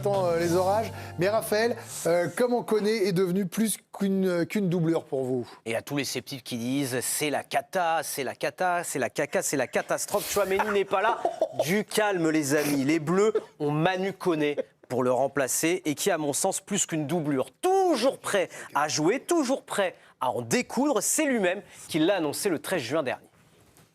attend les orages. Mais Raphaël, comment Koné est devenu plus qu'une doublure pour vous? Et à tous les sceptiques qui disent c'est la cata, c'est la cata, c'est la caca, c'est la catastrophe, Tchouaméni n'est pas là. Du calme les amis, les Bleus ont Manu Koné pour le remplacer et qui, à mon sens, plus qu'une doublure. Toujours prêt à jouer, toujours prêt à en découdre. C'est lui-même qui l'a annoncé le 13 juin dernier.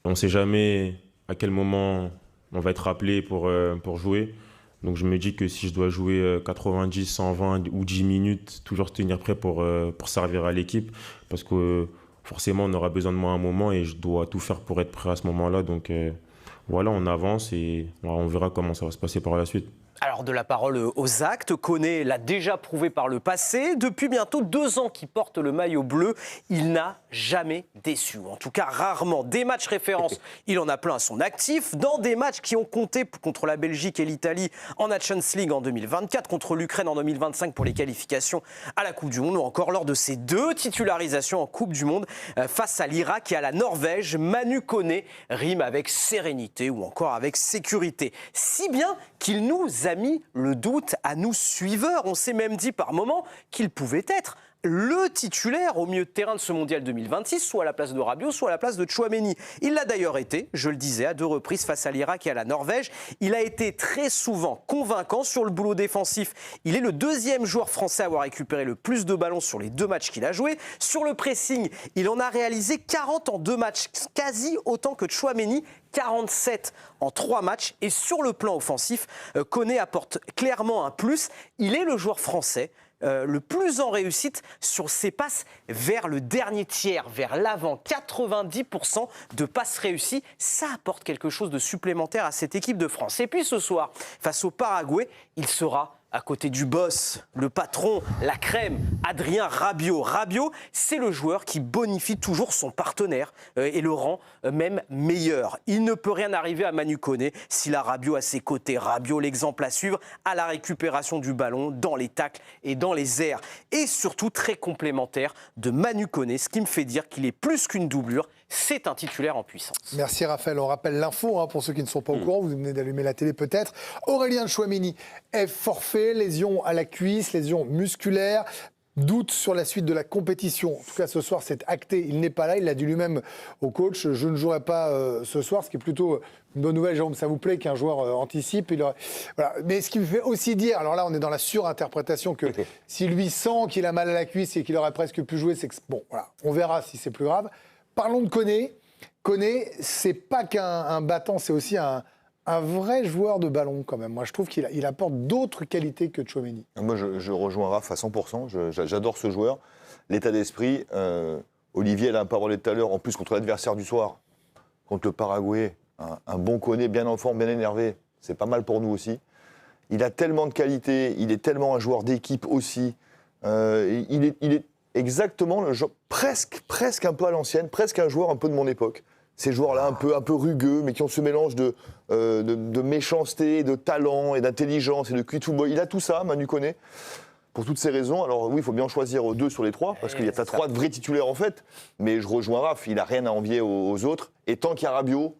On ne sait jamais à quel moment on va être appelé pour jouer. Donc je me dis que si je dois jouer 90, 120 ou 10 minutes, toujours se tenir prêt pour servir à l'équipe. Parce que forcément, on aura besoin de moi à un moment et je dois tout faire pour être prêt à ce moment-là. Donc voilà, on avance et on verra comment ça va se passer par la suite. Alors de la parole aux actes, Koné l'a déjà prouvé par le passé. Depuis bientôt 2 ans qu'il porte le maillot bleu, il n'a jamais déçu. En tout cas, rarement. Des matchs références, il en a plein à son actif. Dans des matchs qui ont compté contre la Belgique et l'Italie en Nations League en 2024, contre l'Ukraine en 2025 pour les qualifications à la Coupe du Monde, ou encore lors de ses 2 titularisations en Coupe du Monde face à l'Irak et à la Norvège, Manu Koné rime avec sérénité ou encore avec sécurité. Si bien qu'il nous a mis le doute à nous suiveurs. On s'est même dit par moments qu'il pouvait être le titulaire au milieu de terrain de ce mondial 2026, soit à la place de Rabiot, soit à la place de Tchouaméni. Il l'a d'ailleurs été, je le disais, à 2 reprises face à l'Irak et à la Norvège. Il a été très souvent convaincant sur le boulot défensif. Il est le 2e joueur français à avoir récupéré le plus de ballons sur les 2 matchs qu'il a joués. Sur le pressing, il en a réalisé 40 en 2 matchs, quasi autant que Tchouaméni, 47 en 3 matchs. Et sur le plan offensif, Koné apporte clairement un plus. Il est le joueur français le plus en réussite sur ses passes vers le dernier tiers, vers l'avant. 90% de passes réussies, ça apporte quelque chose de supplémentaire à cette équipe de France. Et puis ce soir, face au Paraguay, il sera à côté du boss, le patron, la crème, Adrien Rabiot. Rabiot, c'est le joueur qui bonifie toujours son partenaire et le rend même meilleur. Il ne peut rien arriver à Manu Koné s'il a Rabiot à ses côtés. Rabiot, l'exemple à suivre à la récupération du ballon, dans les tacles et dans les airs. Et surtout très complémentaire de Manu Koné, ce qui me fait dire qu'il est plus qu'une doublure. C'est un titulaire en puissance. Merci Raphaël. On rappelle l'info pour ceux qui ne sont pas au courant. Vous venez d'allumer la télé peut-être. Aurélien Tchouaméni est forfait, lésion à la cuisse, lésion musculaire. Doute sur la suite de la compétition. En tout cas, ce soir, c'est acté. Il n'est pas là. Il l'a dit lui-même au coach. Je ne jouerai pas ce soir, ce qui est plutôt une bonne nouvelle, Jérôme. Ça vous plaît qu'un joueur anticipe. Voilà. Mais ce qui me fait aussi dire, alors là, on est dans la surinterprétation, que si lui sent qu'il a mal à la cuisse et qu'il aurait presque pu jouer, c'est que bon, voilà. On verra si c'est plus grave. Parlons de Koné. Koné, c'est pas qu'un battant, c'est aussi un vrai joueur de ballon quand même. Moi, je trouve qu'il apporte d'autres qualités que Tchouaméni. Moi, je rejoins Raph à 100%. J'adore ce joueur. L'état d'esprit, Olivier l'a parlé tout à l'heure, en plus contre l'adversaire du soir, contre le Paraguay, un bon Koné, bien en forme, bien énervé, c'est pas mal pour nous aussi. Il a tellement de qualités, il est tellement un joueur d'équipe aussi. Il est exactement le genre, presque un peu à l'ancienne, presque un joueur un peu de mon époque. Ces joueurs-là un peu rugueux, mais qui ont ce mélange de méchanceté, de talent et d'intelligence et de cuit-tout-boy. Il a tout ça, Manu Koné, pour toutes ces raisons. Alors oui, il faut bien choisir 2 sur les 3, parce qu'il y a pas 3 vrais titulaires en fait. Mais je rejoins Raph, il n'a rien à envier aux autres. Et tant qu'il y a Rabiot,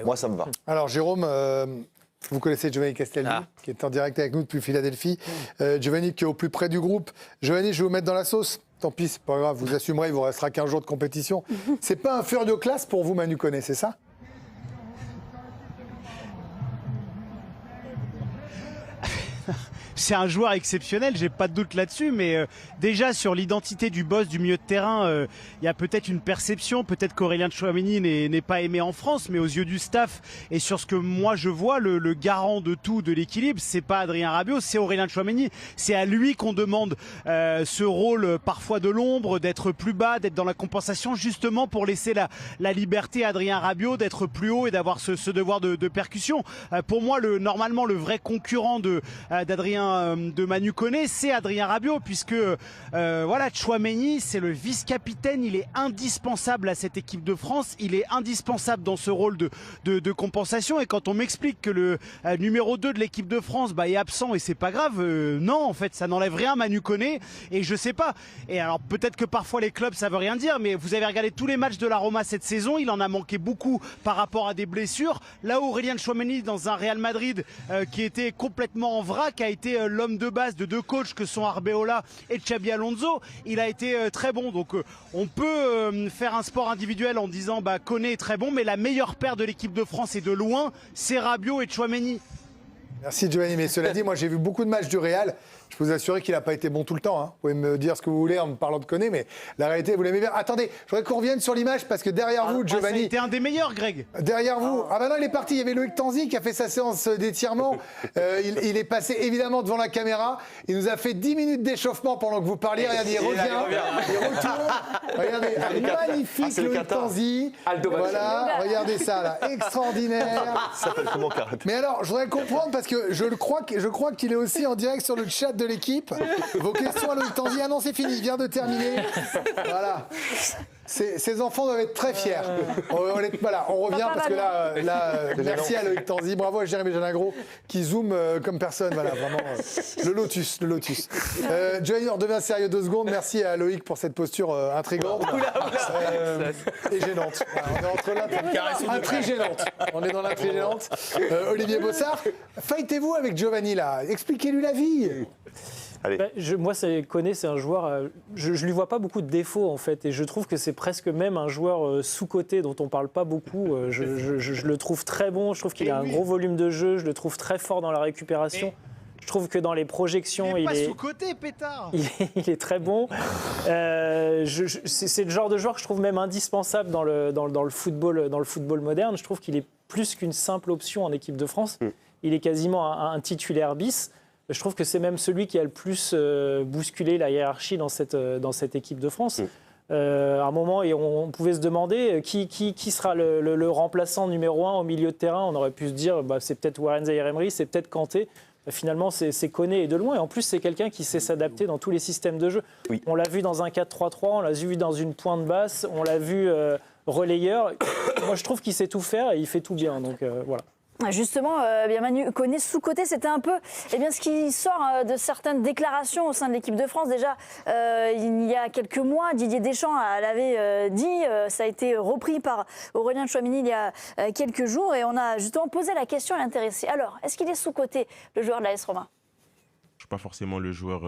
moi ça me va. Alors Jérôme, vous connaissez Giovanni Castelli, qui est en direct avec nous depuis Philadelphie. Giovanni qui est au plus près du groupe. Giovanni, je vais vous mettre dans la sauce. Tant pis, c'est pas grave, vous assumerez, il vous restera 15 jours de compétition. C'est pas un furieux classe pour vous, Manu Koné, c'est ça ? C'est un joueur exceptionnel, j'ai pas de doute là-dessus, mais déjà sur l'identité du boss du milieu de terrain, il y a peut-être une perception, peut-être qu'Aurélien Tchouaméni n'est pas aimé en France, mais aux yeux du staff et sur ce que moi je vois, le garant de tout, de l'équilibre, c'est pas Adrien Rabiot, c'est Aurélien Tchouaméni. C'est à lui qu'on demande ce rôle parfois de l'ombre, d'être plus bas, d'être dans la compensation, justement pour laisser la liberté à Adrien Rabiot d'être plus haut et d'avoir ce devoir de percussion. Pour moi, normalement, le vrai concurrent d'Adrien de Manu Koné, c'est Adrien Rabiot, puisque voilà, Tchouaméni, c'est le vice-capitaine, il est indispensable à cette équipe de France, il est indispensable dans ce rôle de compensation. Et quand on m'explique que le numéro 2 de l'équipe de France est absent et c'est pas grave, non, en fait, ça n'enlève rien à Manu Koné, et je sais pas. Et alors peut-être que parfois les clubs ça veut rien dire, mais vous avez regardé tous les matchs de la Roma cette saison, il en a manqué beaucoup par rapport à des blessures. Là où Aurélien Tchouaméni dans un Real Madrid qui était complètement en vrac a été été l'homme de base de deux coachs que sont Arbeola et Xabi Alonso, il a été très bon. Donc on peut faire un sport individuel en disant Koné est très bon, mais la meilleure paire de l'équipe de France et de loin, c'est Rabiot et Tchouaméni. Merci Giovanni, mais cela dit, moi j'ai vu beaucoup de matchs du Real. Je peux vous assurer qu'il n'a pas été bon tout le temps. Vous pouvez me dire ce que vous voulez en me parlant de Koné, mais la réalité, vous l'aimez bien. Attendez, je voudrais qu'on revienne sur l'image parce que derrière vous, Giovanni. C'était un des meilleurs, Greg. Derrière vous. Ah bah non, il est parti. Il y avait Loïc Tanzi qui a fait sa séance d'étirement. Il est passé évidemment devant la caméra. Il nous a fait 10 minutes d'échauffement pendant que vous parliez. Regardez, il revient. Il retourne. Regardez, un magnifique Loïc Tanzi. Voilà, regardez ça là. Extraordinaire. Ça s'appelle comment, karaté? Mais alors, je voudrais comprendre parce que je crois qu'il est aussi en direct sur le chat de l'équipe. Vos questions à Loïc Tanzi. Ah non, c'est fini, il vient de terminer. Voilà. Ces enfants doivent être très fiers. Voilà, on revient parce que là merci à Loïc Tanzi. Bravo à Jérémy Janagro qui zoome comme personne. Voilà, vraiment. Le lotus. Giovanni, on redevient sérieux 2 secondes. Merci à Loïc pour cette posture intrigante et gênante. Voilà, on est entre l'intrigénante. On est dans l'intrigénante. Olivier Bossard, fightez-vous avec Giovanni là. Expliquez-lui la vie. Moi, Koné, c'est un joueur. Je lui vois pas beaucoup de défauts en fait, et je trouve que c'est presque même un joueur sous-coté dont on parle pas beaucoup. Je le trouve très bon. Je trouve qu'il a un gros volume de jeu. Je le trouve très fort dans la récupération. Je trouve que dans les projections, il est sous-coté, pétard. Il est très bon. C'est le genre de joueur que je trouve même indispensable dans le football moderne. Je trouve qu'il est plus qu'une simple option en équipe de France. Il est quasiment un titulaire bis. Je trouve que c'est même celui qui a le plus bousculé la hiérarchie dans cette équipe de France. À un moment, et on pouvait se demander qui sera le remplaçant numéro 1 au milieu de terrain. On aurait pu se dire c'est peut-être Warren Zaïre-Emery, c'est peut-être Kanté. Finalement, c'est Koné et de loin. Et en plus, c'est quelqu'un qui sait s'adapter dans tous les systèmes de jeu. Oui. On l'a vu dans un 4-3-3, on l'a vu dans une pointe basse, on l'a vu relayeur. Moi, je trouve qu'il sait tout faire et il fait tout bien. Donc voilà. Justement, Manu Koné sous-coté, c'était un peu ce qui sort de certaines déclarations au sein de l'équipe de France. Déjà, il y a quelques mois, Didier Deschamps l'avait dit, ça a été repris par Aurélien Tchouaméni il y a quelques jours, et on a justement posé la question à l'intéressé. Alors, est-ce qu'il est sous-coté, le joueur de l'AS Roma? Je ne suis pas forcément le joueur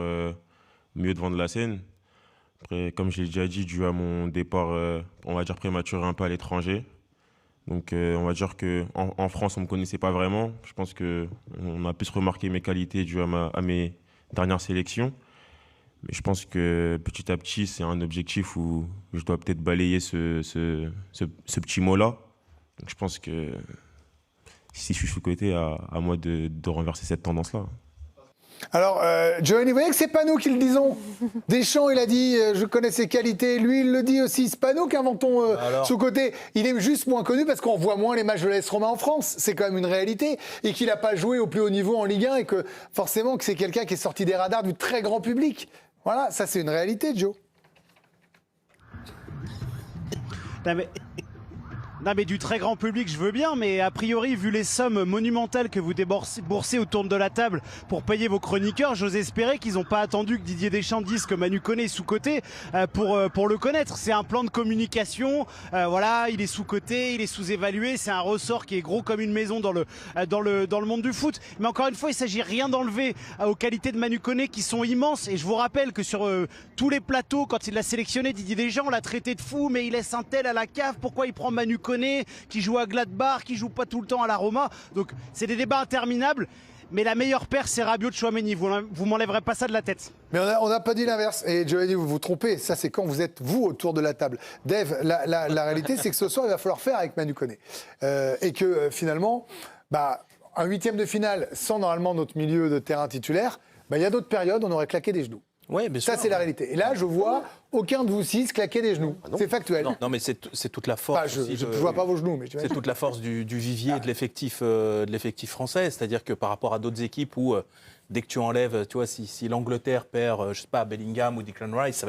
mieux devant de la scène. Après, comme je l'ai déjà dit, dû à mon départ, on va dire prématuré un peu à l'étranger. Donc on va dire qu'en France, on ne me connaissait pas vraiment. Je pense qu'on a plus remarqué mes qualités dues à mes dernières sélections. Mais je pense que petit à petit, c'est un objectif où je dois peut-être balayer ce petit mot-là. Donc je pense que si je suis sous-coté, à moi de renverser cette tendance-là. Alors, Giovanni, vous voyez que c'est pas nous qui le disons. Deschamps, il a dit je connais ses qualités. Lui, il le dit aussi. C'est pas nous qui inventons sous-côté. Il est juste moins connu parce qu'on voit moins les matchs de l'AS Roma en France. C'est quand même une réalité. Et qu'il n'a pas joué au plus haut niveau en Ligue 1 et que forcément que c'est quelqu'un qui est sorti des radars du très grand public. Voilà, ça c'est une réalité, Joe. Non mais du très grand public je veux bien, mais a priori vu les sommes monumentales que vous déboursez autour de la table pour payer vos chroniqueurs, j'ose espérer qu'ils n'ont pas attendu que Didier Deschamps dise que Manu Koné est sous-coté pour le connaître. C'est un plan de communication, voilà, il est sous-coté, il est sous-évalué, c'est un ressort qui est gros comme une maison dans le monde du foot. Mais encore une fois, il ne s'agit rien d'enlever aux qualités de Manu Koné qui sont immenses, et je vous rappelle que sur tous les plateaux, quand il l'a sélectionné, Didier Deschamps l'a traité de fou, mais il laisse un tel à la cave, pourquoi il prend Manu Koné qui joue à Gladbach, qui joue pas tout le temps à la Roma. Donc c'est des débats interminables, mais la meilleure paire c'est Rabiot de Tchouaméni, vous m'enlèverez pas ça de la tête. Mais on n'a pas dit l'inverse, et Giovanni, vous vous trompez, ça c'est quand vous êtes vous autour de la table. Dave, la réalité c'est que ce soir il va falloir faire avec Manu Koné, et que finalement un huitième de finale sans normalement notre milieu de terrain titulaire, il y a d'autres périodes on aurait claqué des genoux. Ouais, bien sûr. Ça, c'est la réalité. Et là, je vois aucun de vous six claquer des genoux. C'est factuel. Non, mais c'est toute la force. Je ne vois pas vos genoux, mais c'est toute la force du vivier de l'effectif français. C'est-à-dire que par rapport à d'autres équipes où, dès que tu enlèves, tu vois, si l'Angleterre perd, je sais pas, Bellingham ou Declan Rice,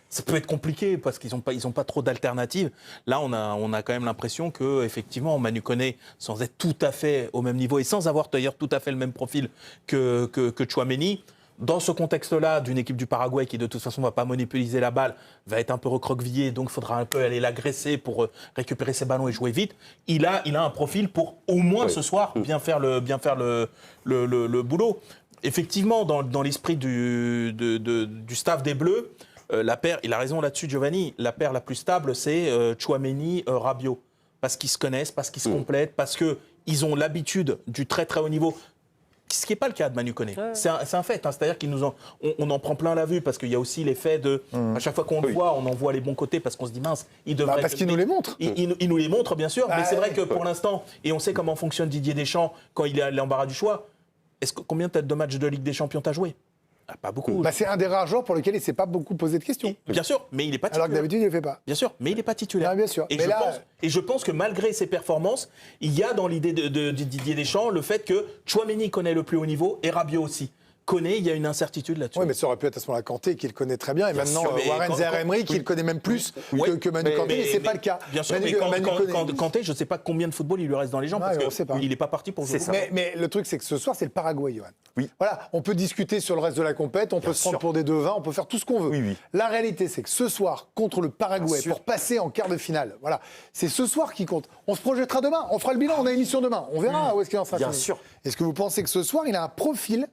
ça peut être compliqué parce qu'ils ont pas trop d'alternatives. Là, on a quand même l'impression que effectivement, Manu Koné, sans être tout à fait au même niveau et sans avoir d'ailleurs tout à fait le même profil que Tchouaméni, dans ce contexte-là, d'une équipe du Paraguay qui de toute façon ne va pas monopoliser la balle, va être un peu recroquevillée, donc il faudra un peu aller l'agresser pour récupérer ses ballons et jouer vite. Il a un profil pour au moins ce soir bien faire le boulot. effectivement, dans l'esprit du staff des Bleus, la paire, il a raison là-dessus, Giovanni, la paire la plus stable, c'est Tchouaméni, Rabiot. Parce qu'ils se connaissent, parce qu'ils se complètent, parce qu'ils ont l'habitude du très très haut niveau. Ce qui n'est pas le cas de Manu Koné. Ouais. C'est un fait. Hein. C'est-à-dire qu'on en prend plein la vue parce qu'il y a aussi l'effet de. À chaque fois qu'on le voit, on en voit les bons côtés parce qu'on se dit mince, il devrait. Parce qu'il nous les montre. Il nous les montre, bien sûr. Mais c'est vrai que pour l'instant, et on sait comment fonctionne Didier Deschamps quand il est à l'embarras du choix. Combien de matchs de Ligue des Champions t'as joué? Pas beaucoup. C'est un des rares joueurs pour lesquels il ne s'est pas beaucoup posé de questions. Bien sûr, mais il n'est pas titulaire. Alors que d'habitude, il ne le fait pas. Bien sûr, mais il n'est pas titulaire. Bien sûr. Et je pense que malgré ses performances, il y a dans l'idée de Didier Deschamps le fait que Tchouaméni connaît le plus haut niveau et Rabiot aussi. Koné, il y a une incertitude là-dessus. Oui, mais ça aurait pu être à ce moment-là Kanté, qui le connaît très bien, et bien maintenant Warren Zaïre-Emery, qui le connaît même plus que Manu Kanté, mais ce n'est pas le cas. Bien sûr, mais Kanté, je ne sais pas combien de football il lui reste dans les jambes, parce qu'il n'est pas parti pour jouer. Mais le truc, c'est que ce soir, c'est le Paraguay, Johan. Oui. Voilà, on peut discuter sur le reste de la compète, on peut se prendre pour des devins, on peut faire tout ce qu'on veut. Oui. La réalité, c'est que ce soir, contre le Paraguay, pour passer en quart de finale, voilà, c'est ce soir qui compte. On se projettera demain, on fera le bilan, on a une émission demain, on verra où est-ce qu'il en sera fini. Bien sûr. Est-ce que vous pensez que ce soir, il a un profil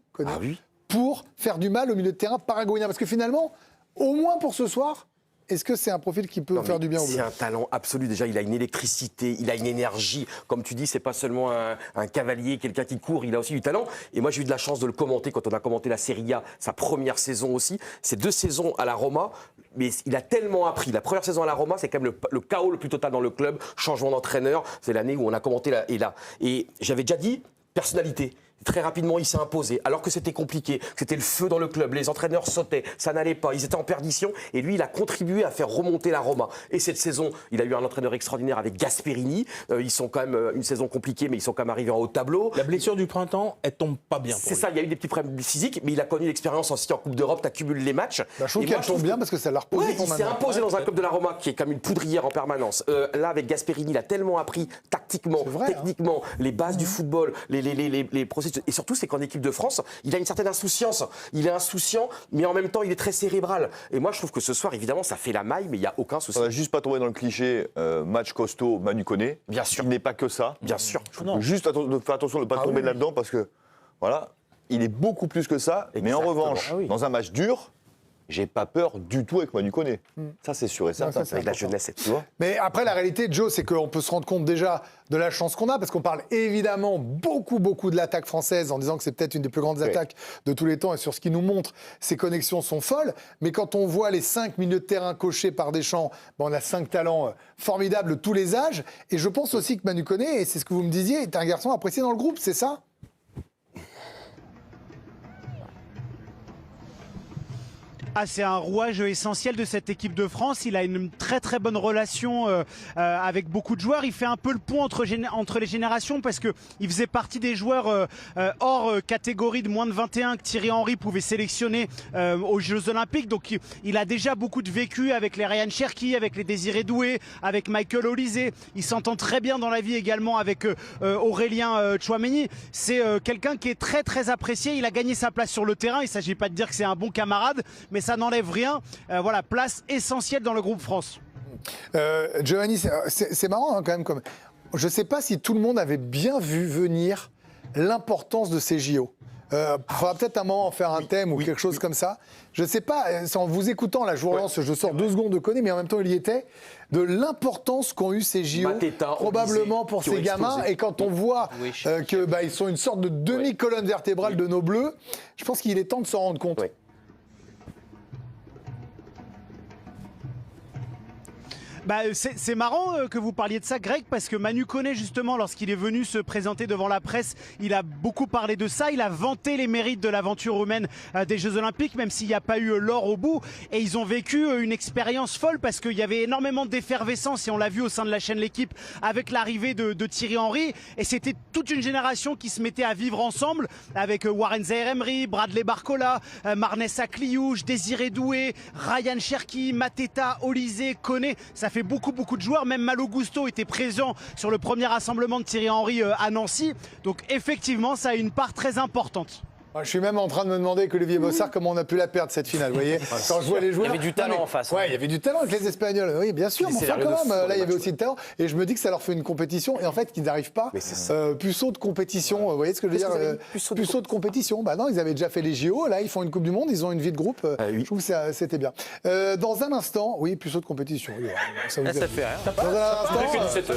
pour faire du mal au milieu de terrain paraguayen? Parce que finalement, au moins pour ce soir, est-ce que c'est un profil qui peut faire du bien au Bleu? C'est un talent absolu. Déjà, il a une électricité, il a une énergie. Comme tu dis, c'est pas seulement un cavalier, quelqu'un qui court, il a aussi du talent. Et moi, j'ai eu de la chance de le commenter quand on a commenté la Serie A, sa première saison aussi. C'est 2 saisons à la Roma, mais il a tellement appris. La première saison à la Roma, c'est quand même le chaos le plus total dans le club, changement d'entraîneur. C'est l'année où on a commenté Et j'avais déjà dit, personnalité. Très rapidement, il s'est imposé, alors que c'était compliqué, que c'était le feu dans le club, les entraîneurs sautaient, ça n'allait pas, ils étaient en perdition, et lui, il a contribué à faire remonter la Roma. Et cette saison, il a eu un entraîneur extraordinaire avec Gasperini, ils sont quand même, une saison compliquée, mais ils sont quand même arrivés en haut de tableau. La blessure du printemps, elle tombe pas bien. C'est ça, il y a eu des petits problèmes physiques, mais il a connu l'expérience aussi en Coupe d'Europe, tu accumules les matchs. Je trouve qu'elle tombe bien parce que ça l'a reposé. Il s'est imposé dans un club de la Roma qui est comme une poudrière en permanence. Là, avec Gasperini, il a tellement appris tactiquement, techniquement, les bases du football, les processus, et surtout, c'est qu'en équipe de France, il a une certaine insouciance. Il est insouciant, mais en même temps, il est très cérébral. Et moi, je trouve que ce soir, évidemment, ça fait la maille, mais il n'y a aucun souci. On va juste pas tomber dans le cliché match costaud, Manu Koné. Bien sûr. Il n'est pas que ça. Bien sûr. Juste faire attention de ne pas tomber là-dedans, parce que, voilà, il est beaucoup plus que ça. Exactement. Mais en revanche, dans un match dur, j'ai pas peur du tout avec Manu Koné. Ça, c'est sûr et certain. Avec la jeunesse, tu vois. Mais après, la réalité, Joe, c'est qu'on peut se rendre compte déjà de la chance qu'on a, parce qu'on parle évidemment beaucoup de l'attaque française, en disant que c'est peut-être une des plus grandes attaques de tous les temps, et sur ce qui nous montre, ces connexions sont folles. Mais quand on voit les 5 milieux de terrain cochés par Deschamps, on a 5 talents formidables de tous les âges. Et je pense aussi que Manu Koné, et c'est ce que vous me disiez, est un garçon apprécié dans le groupe, c'est ça ? C'est un rouage essentiel de cette équipe de France. Il a une très bonne relation avec beaucoup de joueurs. Il fait un peu le pont entre les générations parce qu'il faisait partie des joueurs hors catégorie de moins de 21 que Thierry Henry pouvait sélectionner aux Jeux Olympiques. Donc il a déjà beaucoup de vécu avec les Ryan Cherki, avec les Désiré Doué, avec Michael Olise. Il s'entend très bien dans la vie également avec Aurélien Tchouaméni. C'est quelqu'un qui est très apprécié. Il a gagné sa place sur le terrain. Il ne s'agit pas de dire que c'est un bon camarade, mais ça n'enlève rien. Voilà, place essentielle dans le groupe France. Giovanni, c'est marrant quand même. Je ne sais pas si tout le monde avait bien vu venir l'importance de ces JO. Il faudra peut-être un moment en faire un thème ou quelque chose comme ça. Je ne sais pas, en vous écoutant, là, je vous relance, je sors 2 secondes de Koné, mais en même temps, il y était, de l'importance qu'ont eu ces JO, probablement pour ces gamins. Et quand on voit qu'ils sont une sorte de demi-colonne vertébrale de nos Bleus, je pense qu'il est temps de s'en rendre compte. C'est marrant que vous parliez de ça, Greg, parce que Manu Koné, justement, lorsqu'il est venu se présenter devant la presse, il a beaucoup parlé de ça. Il a vanté les mérites de l'aventure humaine des Jeux Olympiques, même s'il n'y a pas eu l'or au bout. Et ils ont vécu une expérience folle parce qu'il y avait énormément d'effervescence, et on l'a vu au sein de la chaîne L'Équipe avec l'arrivée de Thierry Henry. Et c'était toute une génération qui se mettait à vivre ensemble avec Warren Zaïre-Emery, Bradley Barcola, Marnès Akliouche, Désiré Doué, Ryan Cherki, Mateta, Olise, Koné. Ça fait beaucoup de joueurs. Même Malo Gusto était présent sur le premier rassemblement de Thierry Henry à Nancy. Donc effectivement, ça a une part très importante. Je suis même en train de me demander, qu'Olivier Bossard, comment on a pu la perdre cette finale, vous voyez. Quand je vois les joueurs, Il y avait du talent en face. Ouais, il y avait du talent avec les Espagnols. Oui, bien sûr. Mais enfin, quand même, là, il y avait aussi de talent. Et je me dis que ça leur fait une compétition. Et en fait, qu'ils n'arrivent pas. Puceau de compétition. Vous voyez ce que je veux dire Puceau de compétition. Bah non, ils avaient déjà fait les JO. Là, ils font une Coupe du Monde. Ils ont une vie de groupe. Je trouve que c'était bien. Dans un instant, oui, puceau de compétition. Oui, ça vous Ça te fait rire. Dans un instant.